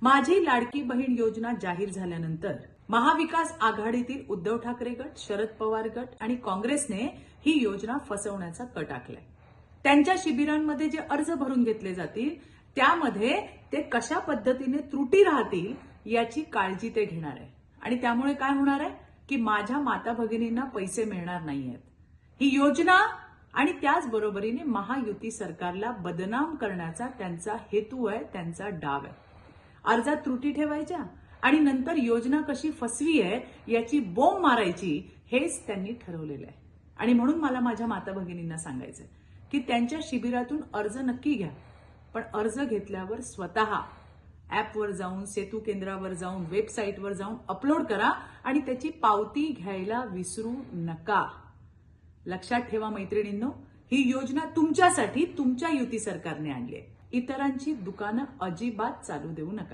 माझी लाडकी बहीण योजना जाहीर झाल्यानंतर महाविकास आघाडीतील उद्धव ठाकरे गट, शरद पवार गट आणि काँग्रेसने ही योजना फसवण्याचा कट आखलाय. त्यांच्या शिबिरांमध्ये जे अर्ज भरून घेतले जातील त्यामध्ये ते कशा पद्धतीने त्रुटी राहतील याची काळजी ते घेणार आहे. आणि त्यामुळे काय होणार आहे की माझ्या माता भगिनींना पैसे मिळणार नाहीयेत. ही योजना आणि त्याचबरोबरीने महायुती सरकारला बदनाम करण्याचा त्यांचा हेतू आहे, त्यांचा डाव आहे. अर्जात त्रुटी ठेवायच्या आणि नंतर योजना कशी फसवी आहे याची बोंब मारायची, हेच त्यांनी ठरवलेलं आहे. आणि म्हणून मला माझ्या माता भगिनींना सांगायचंय की त्यांच्या शिबिरातून अर्ज नक्की घ्या, पण अर्ज घेतल्यावर स्वतः ऍपवर जाऊन, सेतू केंद्रावर जाऊन, वेबसाईटवर जाऊन अपलोड करा आणि त्याची पावती घ्यायला विसरू नका. लक्षात ठेवा मैत्रिणींनो, ही योजना तुमच्यासाठी तुमच्या युती सरकारने आणली आहे. इतरांची दुकानं अजिबात चालू देऊ नका.